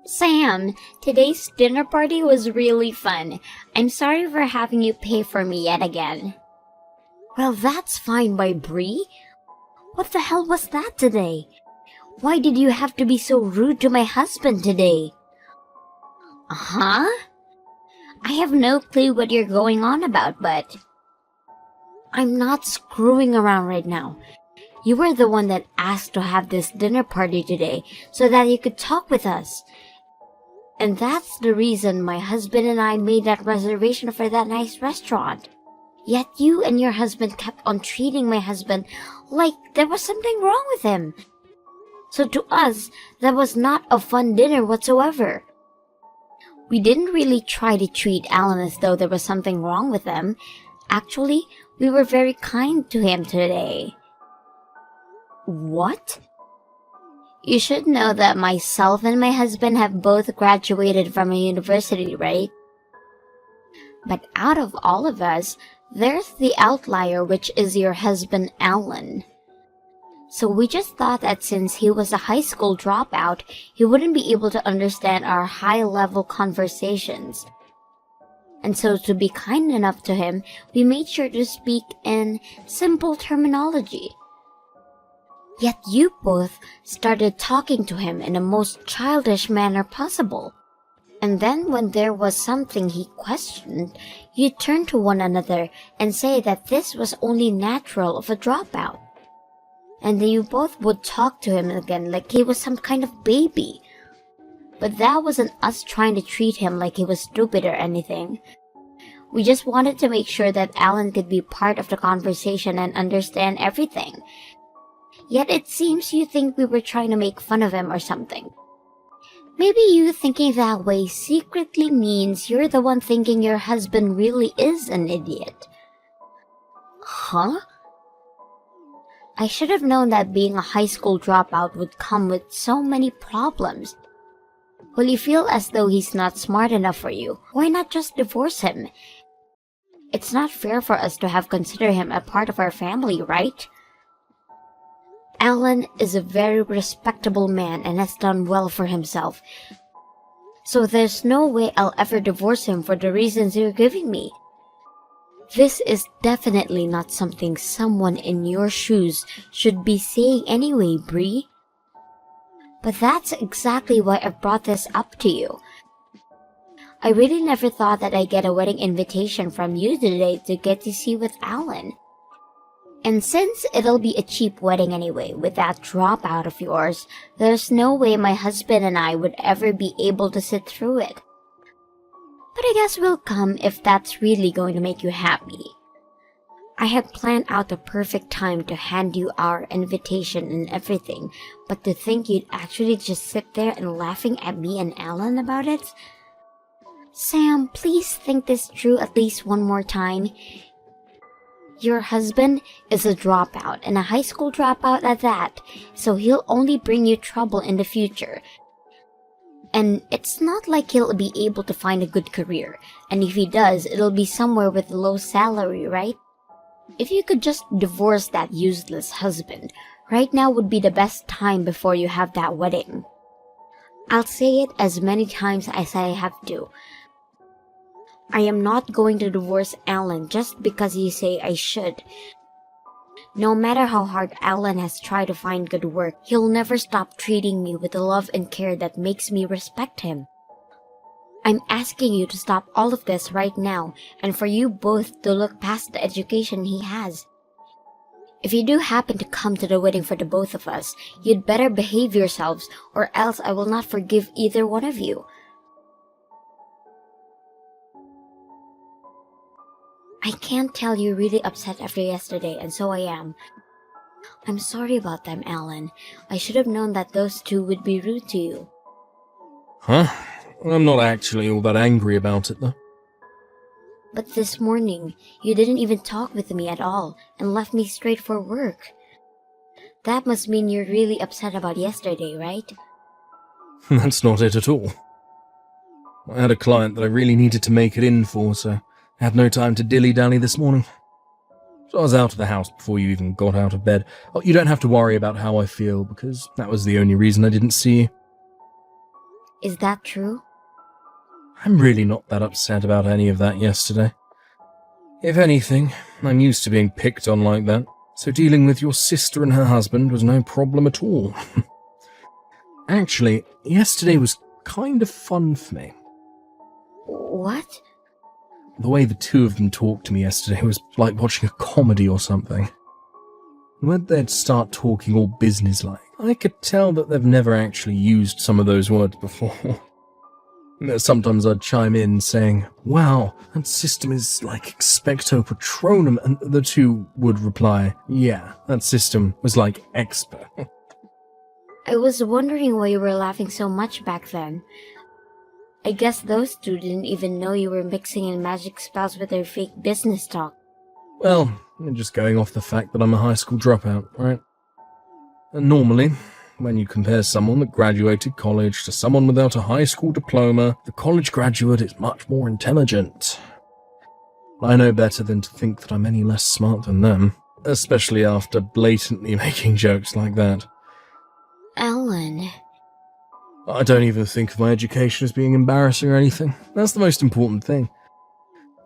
Sam, today's dinner party was really fun. I'm sorry for having you pay for me yet again. Well, that's fine by Bree. What the hell was that today? Why did you have to be so rude to my husband today? Huh? I have no clue what you're going on about, but... I'm not screwing around right now. You were the one that asked to have this dinner party today so that you could talk with us. And that's the reason my husband and I made that reservation for that nice restaurant. Yet you and your husband kept on treating my husband like there was something wrong with him. So to us, that was not a fun dinner whatsoever. We didn't really try to treat Alan as though there was something wrong with him. Actually, we were very kind to him today. What? You should know that myself and my husband have both graduated from a university, right? But out of all of us, there's the outlier, which is your husband, Alan. So we just thought that since he was a high school dropout, he wouldn't be able to understand our high-level conversations. And so to be kind enough to him, we made sure to speak in simple terminology. Yet you both started talking to him in the most childish manner possible. And then when there was something he questioned, you turned to one another and say that this was only natural of a dropout. And then you both would talk to him again like he was some kind of baby. But that wasn't us trying to treat him like he was stupid or anything. We just wanted to make sure that Alan could be part of the conversation and understand everything. Yet it seems you think we were trying to make fun of him or something. Maybe you thinking that way secretly means you're the one thinking your husband really is an idiot. Huh? I should have known that being a high school dropout would come with so many problems. Will you feel as though he's not smart enough for you? Why not just divorce him? It's not fair for us to have considered him a part of our family, right? Alan is a very respectable man and has done well for himself. So there's no way I'll ever divorce him for the reasons you're giving me. This is definitely not something someone in your shoes should be saying anyway, Bree. But that's exactly why I brought this up to you. I really never thought that I'd get a wedding invitation from you today to get to see with Alan. And since it'll be a cheap wedding anyway, with that dropout of yours, there's no way my husband and I would ever be able to sit through it. But I guess we'll come if that's really going to make you happy. I had planned out the perfect time to hand you our invitation and everything, but to think you'd actually just sit there and laughing at me and Alan about it? Sam, please think this through at least one more time. Your husband is a dropout, and a high school dropout at that, so he'll only bring you trouble in the future. And it's not like he'll be able to find a good career, and if he does, it'll be somewhere with a low salary, right? If you could just divorce that useless husband, right now would be the best time before you have that wedding. I'll say it as many times as I have to. I am not going to divorce Alan just because you say I should. No matter how hard Alan has tried to find good work, he'll never stop treating me with the love and care that makes me respect him. I'm asking you to stop all of this right now and for you both to look past the education he has. If you do happen to come to the wedding for the both of us, you'd better behave yourselves or else I will not forgive either one of you. I can't tell you're really upset after yesterday, and so I am. I'm sorry about them, Alan. I should have known that those two would be rude to you. Huh? I'm not actually all that angry about it, though. But this morning, you didn't even talk with me at all, and left me straight for work. That must mean you're really upset about yesterday, right? That's not it at all. I had a client that I really needed to make it in for, so I had no time to dilly-dally this morning. So I was out of the house before you even got out of bed. Oh, you don't have to worry about how I feel, because that was the only reason I didn't see you. Is that true? I'm really not that upset about any of that yesterday. If anything, I'm used to being picked on like that, so dealing with your sister and her husband was no problem at all. Actually, yesterday was kind of fun for me. What? The way the two of them talked to me yesterday was like watching a comedy or something. When they'd start talking all businesslike, I could tell that they've never actually used some of those words before. Sometimes I'd chime in saying, "Wow, that system is like expecto patronum," and the two would reply, "Yeah, that system was like expo." I was wondering why you were laughing so much back then. I guess those two didn't even know you were mixing in magic spells with their fake business talk. Well, I'm just going off the fact that I'm a high school dropout, right? And normally, when you compare someone that graduated college to someone without a high school diploma, the college graduate is much more intelligent. I know better than to think that I'm any less smart than them, especially after blatantly making jokes like that. Alan. I don't even think of my education as being embarrassing or anything. That's the most important thing.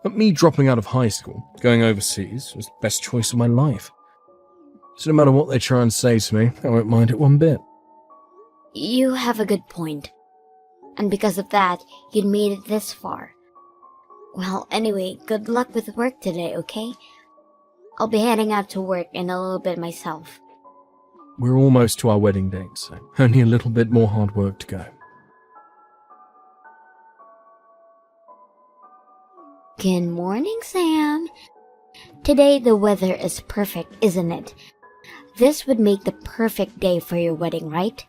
But me dropping out of high school, going overseas, was the best choice of my life. So no matter what they try and say to me, I won't mind it one bit. You have a good point. And because of that, you made it this far. Well, anyway, good luck with work today, okay? I'll be heading out to work in a little bit myself. We're almost to our wedding date, so only a little bit more hard work to go. Good morning, Sam. Today the weather is perfect, isn't it? This would make the perfect day for your wedding, right?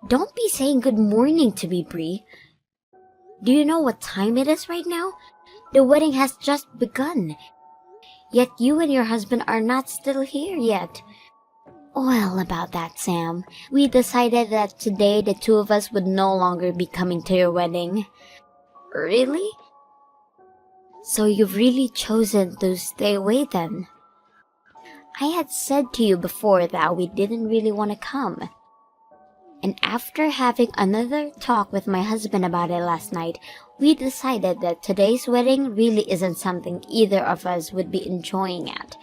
Don't be saying good morning to me, Bree. Do you know what time it is right now? The wedding has just begun. Yet you and your husband are not still here yet. Well, about that, Sam, we decided that today the two of us would no longer be coming to your wedding. Really? So you've really chosen to stay away then? I had said to you before that we didn't really want to come. And after having another talk with my husband about it last night, we decided that today's wedding really isn't something either of us would be enjoying at.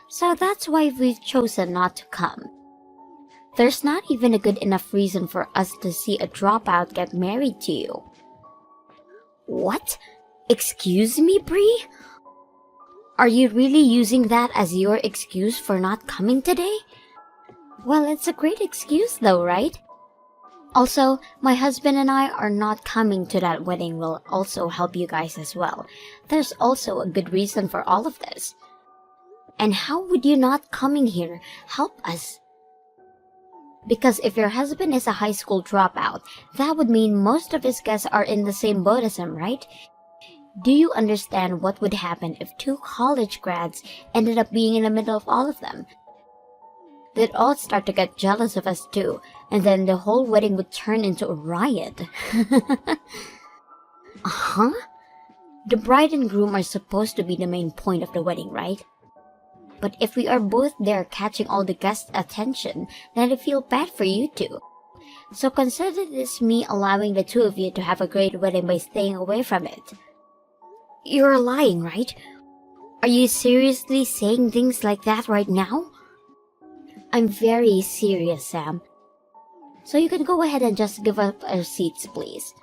So that's why we've chosen not to come. There's not even a good enough reason for us to see a dropout get married to you. What? Excuse me, Bree? Are you really using that as your excuse for not coming today? Well, it's a great excuse though, right? Also, my husband and I are not coming to that wedding will also help you guys as well. There's also a good reason for all of this. And how would you not coming here help us? Because if your husband is a high school dropout, that would mean most of his guests are in the same boat as him, right? Do you understand what would happen if two college grads ended up being in the middle of all of them? They'd all start to get jealous of us too, and then the whole wedding would turn into a riot. Uh-huh? The bride and groom are supposed to be the main point of the wedding, right? But if we are both there catching all the guests' attention, then I feel bad for you two. So consider this me allowing the two of you to have a great wedding by staying away from it. You're lying, right? Are you seriously saying things like that right now? I'm very serious, Sam. So you can go ahead and just give up our seats, please.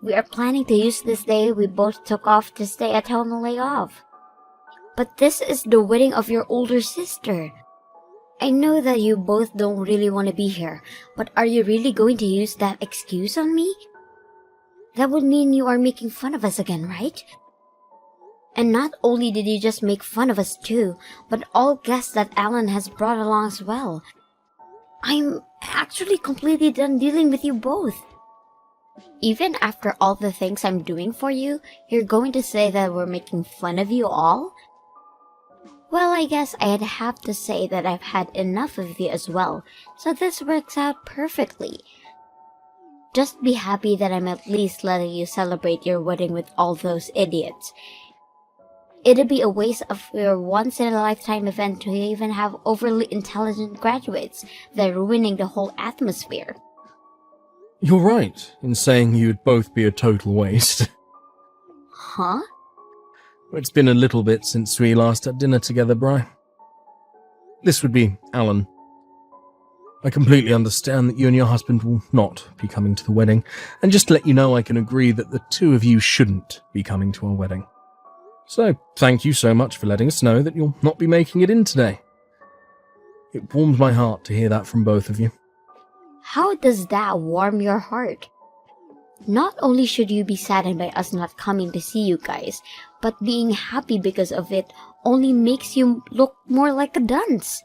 We are planning to use this day we both took off to stay at home and lay off. But this is the wedding of your older sister. I know that you both don't really want to be here, but are you really going to use that excuse on me? That would mean you are making fun of us again, right? And not only did you just make fun of us too, but all guests that Alan has brought along as well. I'm actually completely done dealing with you both. Even after all the things I'm doing for you, you're going to say that we're making fun of you all? Well, I guess I'd have to say that I've had enough of you as well, so this works out perfectly. Just be happy that I'm at least letting you celebrate your wedding with all those idiots. It'd be a waste of your once-in-a-lifetime event to even have overly intelligent graduates. They're ruining the whole atmosphere. You're right in saying you'd both be a total waste. Huh? It's been a little bit since we last had dinner together, Bri. This would be Alan. I completely understand that you and your husband will not be coming to the wedding, and just to let you know I can agree that the two of you shouldn't be coming to our wedding. So, thank you so much for letting us know that you'll not be making it in today. It warmed my heart to hear that from both of you. How does that warm your heart? Not only should you be saddened by us not coming to see you guys, but being happy because of it only makes you look more like a dunce.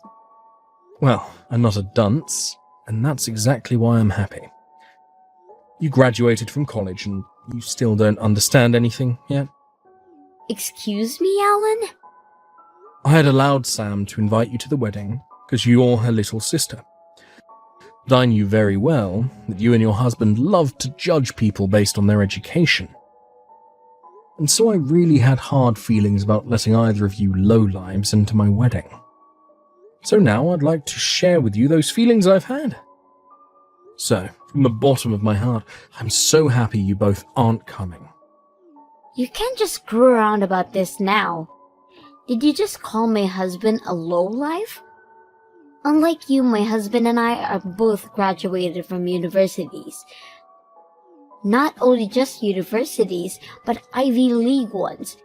Well, I'm not a dunce, and that's exactly why I'm happy. You graduated from college and you still don't understand anything yet? Excuse me, Alan? I had allowed Sam to invite you to the wedding because you're her little sister. But I knew very well that you and your husband loved to judge people based on their education. And so I really had hard feelings about letting either of you lowlives into my wedding. So now I'd like to share with you those feelings I've had. So, from the bottom of my heart, I'm so happy you both aren't coming. You can't just screw around about this now. Did you just call my husband a lowlife? Unlike you, my husband and I are both graduated from universities. Not only just universities, but Ivy League ones.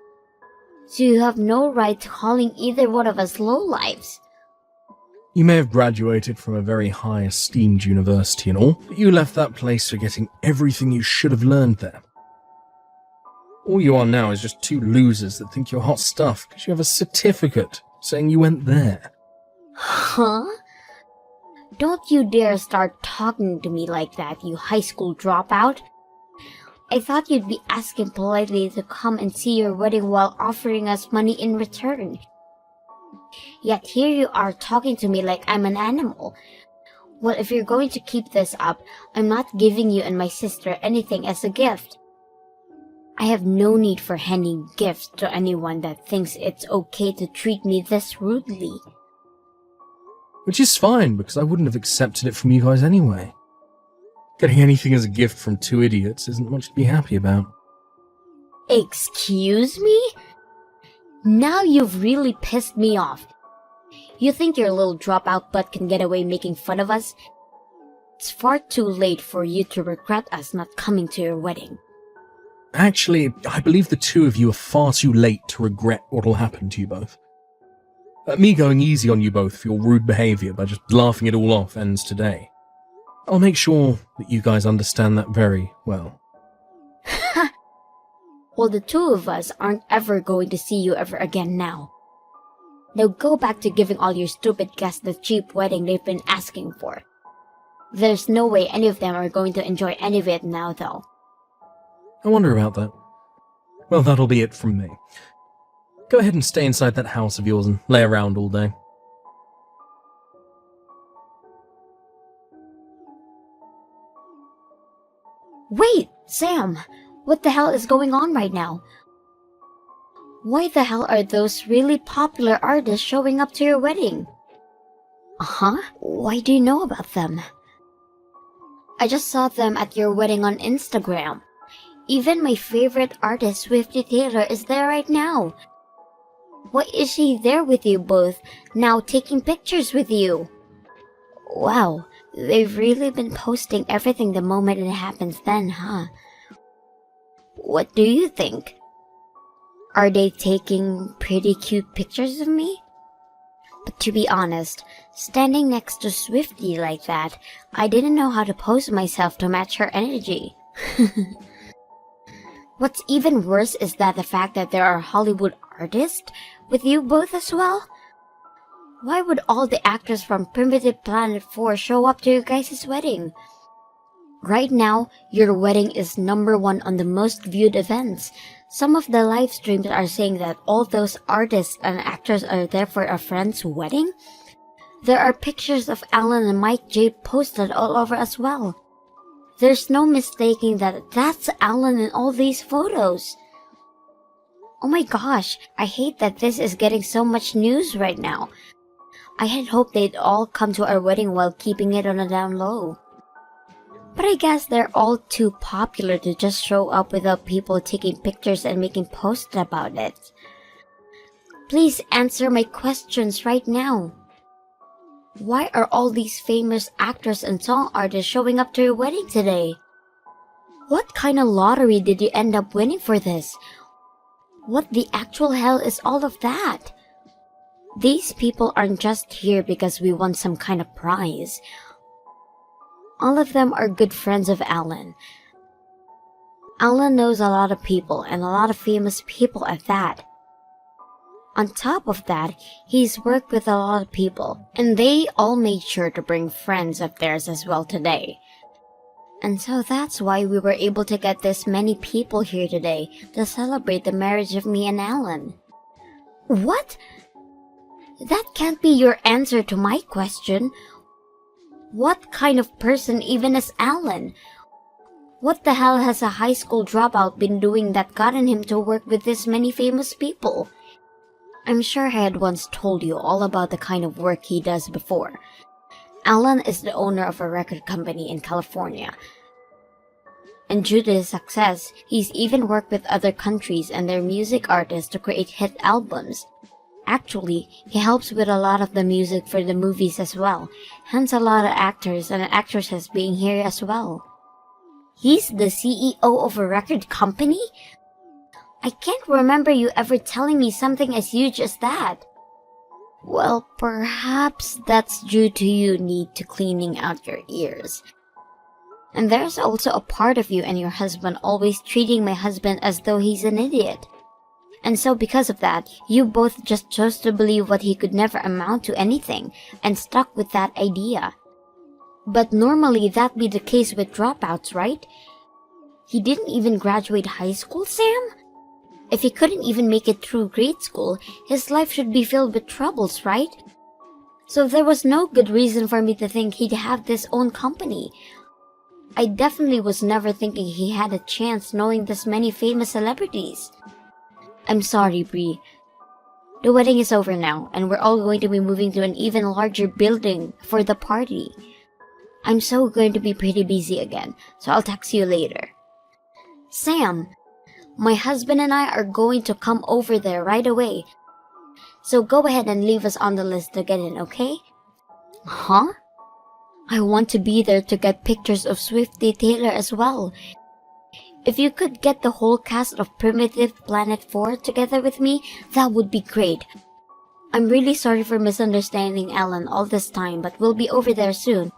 So you have no right to calling either one of us lowlives. You may have graduated from a very high esteemed university and all, but you left that place forgetting everything you should have learned there. All you are now is just two losers that think you're hot stuff because you have a certificate saying you went there. Huh? Don't you dare start talking to me like that, you high school dropout. I thought you'd be asking politely to come and see your wedding while offering us money in return. Yet here you are talking to me like I'm an animal. Well, if you're going to keep this up, I'm not giving you and my sister anything as a gift. I have no need for handing gifts to anyone that thinks it's okay to treat me this rudely. Which is fine, because I wouldn't have accepted it from you guys anyway. Getting anything as a gift from two idiots isn't much to be happy about. Excuse me? Now you've really pissed me off. You think your little dropout butt can get away making fun of us? It's far too late for you to regret us not coming to your wedding. Actually, I believe the two of you are far too late to regret what'll happen to you both. Me going easy on you both for your rude behaviour by just laughing it all off ends today. I'll make sure that you guys understand that very well. Well, the two of us aren't ever going to see you ever again now. Now go back to giving all your stupid guests the cheap wedding they've been asking for. There's no way any of them are going to enjoy any of it now, though. I wonder about that. Well, that'll be it from me. Go ahead and stay inside that house of yours and lay around all day. Wait, Sam! What the hell is going on right now? Why the hell are those really popular artists showing up to your wedding? Uh-huh? Why do you know about them? I just saw them at your wedding on Instagram. Even my favorite artist, Swiftie Taylor, is there right now. Why is she there with you both, now taking pictures with you? Wow, they've really been posting everything the moment it happens then, huh? What do you think? Are they taking pretty cute pictures of me? But to be honest, standing next to Swiftie like that, I didn't know how to pose myself to match her energy. What's even worse is that the fact that there are Hollywood artists with you both as well? Why would all the actors from Primitive Planet 4 show up to your guys' wedding? Right now, your wedding is #1 on the most viewed events. Some of the live streams are saying that all those artists and actors are there for a friend's wedding. There are pictures of Alan and Mike J posted all over as well. There's no mistaking that that's Alan in all these photos. Oh my gosh, I hate that this is getting so much news right now. I had hoped they'd all come to our wedding while keeping it on a down low. But I guess they're all too popular to just show up without people taking pictures and making posts about it. Please answer my questions right now. Why are all these famous actors and song artists showing up to your wedding today? What kind of lottery did you end up winning for this? What the actual hell is all of that? These people aren't just here because we won some kind of prize. All of them are good friends of Alan. Alan knows a lot of people and a lot of famous people at that. On top of that, he's worked with a lot of people, and they all made sure to bring friends of theirs as well today. And so that's why we were able to get this many people here today to celebrate the marriage of me and Alan. What? That can't be your answer to my question. What kind of person even is Alan? What the hell has a high school dropout been doing that gotten him to work with this many famous people? I'm sure I had once told you all about the kind of work he does before. Alan is the owner of a record company in California. And due to his success, he's even worked with other countries and their music artists to create hit albums. Actually, he helps with a lot of the music for the movies as well, hence a lot of actors and actresses being here as well. He's the CEO of a record company? I can't remember you ever telling me something as huge as that. Well, perhaps that's due to you need to cleaning out your ears. And there's also a part of you and your husband always treating my husband as though he's an idiot. And so because of that, you both just chose to believe what he could never amount to anything and stuck with that idea. But normally that'd be the case with dropouts, right? He didn't even graduate high school, Sam? If he couldn't even make it through grade school, his life should be filled with troubles, right? So there was no good reason for me to think he'd have his own company. I definitely was never thinking he had a chance knowing this many famous celebrities. I'm sorry, Bree. The wedding is over now, and we're all going to be moving to an even larger building for the party. I'm so going to be pretty busy again, so I'll text you later. Sam, my husband and I are going to come over there right away. So go ahead and leave us on the list to get in, okay? Huh? I want to be there to get pictures of Swifty Taylor as well. If you could get the whole cast of Primitive Planet 4 together with me, that would be great. I'm really sorry for misunderstanding Alan all this time, but we'll be over there soon.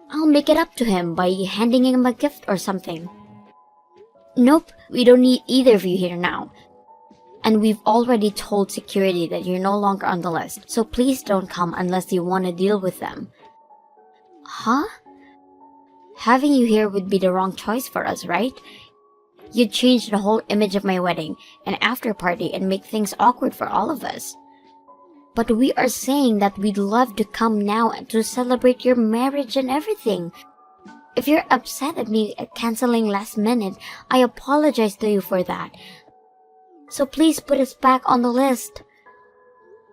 I'll make it up to him by handing him a gift or something. Nope, we don't need either of you here now. And we've already told security that you're no longer on the list, so please don't come unless you want to deal with them. Huh? Having you here would be the wrong choice for us, right? You'd change the whole image of my wedding and after party and make things awkward for all of us. But we are saying that we'd love to come now to celebrate your marriage and everything. If you're upset at me canceling last minute, I apologize to you for that. So please put us back on the list.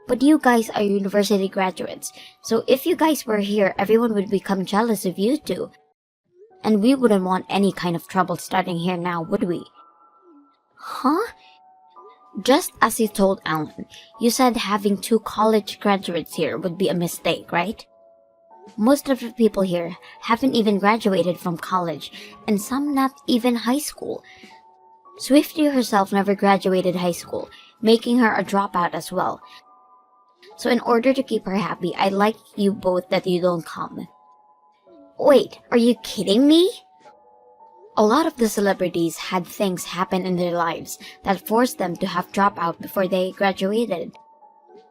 But you guys are university graduates, so if you guys were here, everyone would become jealous of you two. And we wouldn't want any kind of trouble starting here now, would we? Huh? Just as you told Alan, you said having 2 college graduates here would be a mistake, right? Most of the people here haven't even graduated from college, and some not even high school. Swifty herself never graduated high school, making her a dropout as well. So in order to keep her happy, I'd like you both that you don't come. Wait, are you kidding me? A lot of the celebrities had things happen in their lives that forced them to have dropout before they graduated.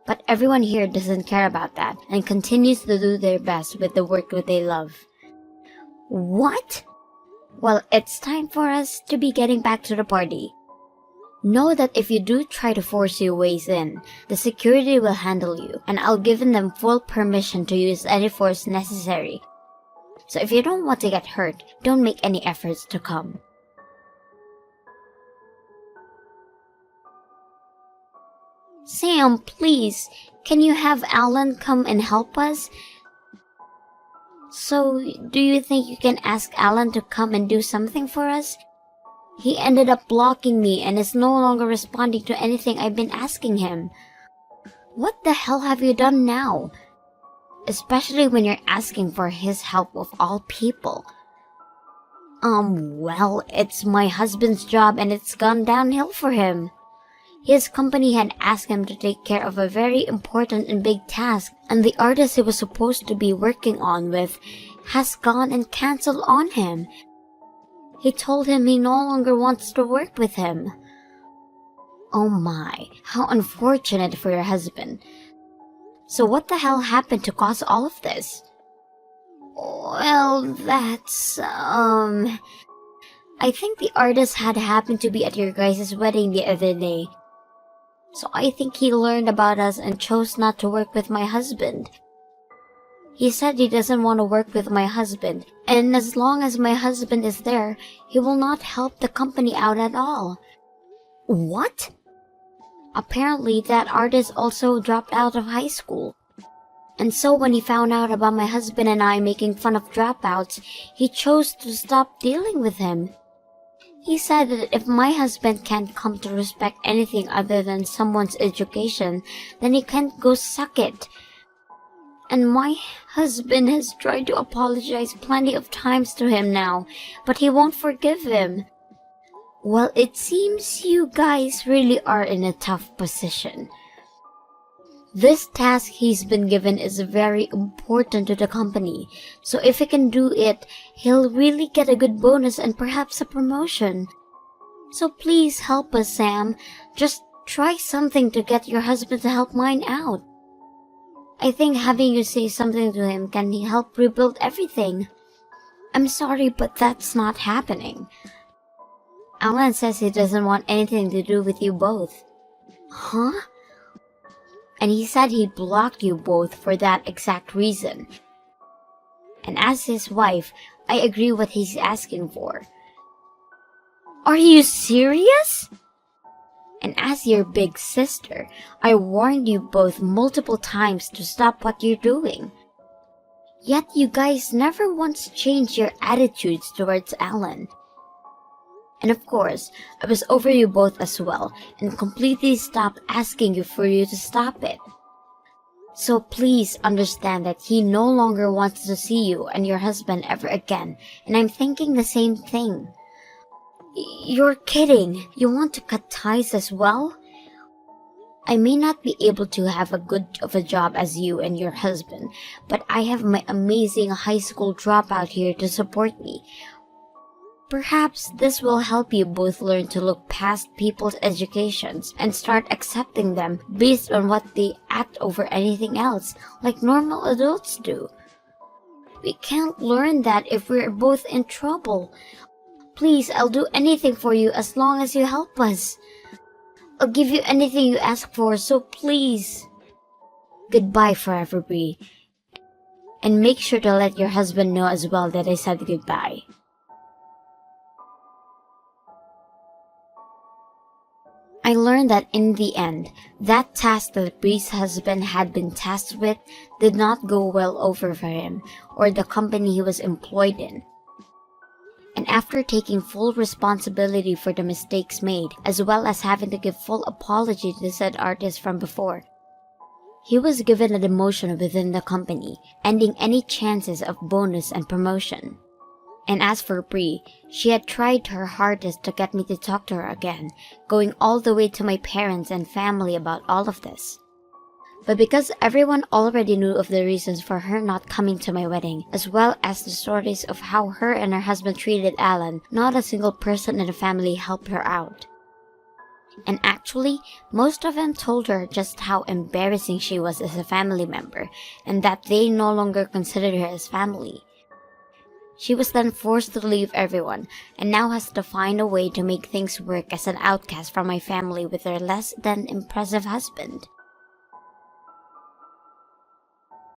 But everyone here doesn't care about that and continues to do their best with the work that they love. What? Well, it's time for us to be getting back to the party. Know that if you do try to force your ways in, the security will handle you, and I'll give them full permission to use any force necessary. So if you don't want to get hurt, don't make any efforts to come. Sam, please, can you have Alan come and help us? So, do you think you can ask Alan to come and do something for us? He ended up blocking me and is no longer responding to anything I've been asking him. What the hell have you done now? Especially when you're asking for his help of all people. Well, it's my husband's job and it's gone downhill for him. His company had asked him to take care of a very important and big task, and the artist he was supposed to be working on with has gone and cancelled on him. He told him he no longer wants to work with him. Oh my, how unfortunate for your husband. So what the hell happened to cause all of this? Well, that's, I think the artist had happened to be at your guys' wedding the other day. So I think he learned about us and chose not to work with my husband. He said he doesn't want to work with my husband, and as long as my husband is there, he will not help the company out at all. What? Apparently, that artist also dropped out of high school. And so when he found out about my husband and I making fun of dropouts, he chose to stop dealing with him. He said that if my husband can't come to respect anything other than someone's education, then he can't go suck it. And my husband has tried to apologize plenty of times to him now, but he won't forgive him. Well, it seems you guys really are in a tough position. This task he's been given is very important to the company, so if he can do it, he'll really get a good bonus and perhaps a promotion. So please help us, Sam. Just try something to get your husband to help mine out. I think having you say something to him can help rebuild everything. I'm sorry, but that's not happening. Alan says he doesn't want anything to do with you both. Huh? And he said he blocked you both for that exact reason. And as his wife, I agree what he's asking for. Are you serious? And as your big sister, I warned you both multiple times to stop what you're doing. Yet you guys never once changed your attitudes towards Alan. And of course, I was over you both as well and completely stopped asking you for you to stop it. So please understand that he no longer wants to see you and your husband ever again, and I'm thinking the same thing. You're kidding. You want to cut ties as well? I may not be able to have a good of a job as you and your husband, but I have my amazing high school dropout here to support me. Perhaps this will help you both learn to look past people's educations and start accepting them based on what they act over anything else, like normal adults do. We can't learn that if we're both in trouble. Please, I'll do anything for you as long as you help us. I'll give you anything you ask for, so please. Goodbye forever, Bree. And make sure to let your husband know as well that I said goodbye. I learned that in the end, that task that Bree's husband had been tasked with did not go well over for him or the company he was employed in. And after taking full responsibility for the mistakes made, as well as having to give full apology to said artist from before, he was given a demotion within the company, ending any chances of bonus and promotion. And as for Bree, she had tried her hardest to get me to talk to her again, going all the way to my parents and family about all of this. But because everyone already knew of the reasons for her not coming to my wedding, as well as the stories of how her and her husband treated Alan, not a single person in the family helped her out. And actually, most of them told her just how embarrassing she was as a family member, and that they no longer considered her as family. She was then forced to leave everyone, and now has to find a way to make things work as an outcast from my family with her less than impressive husband.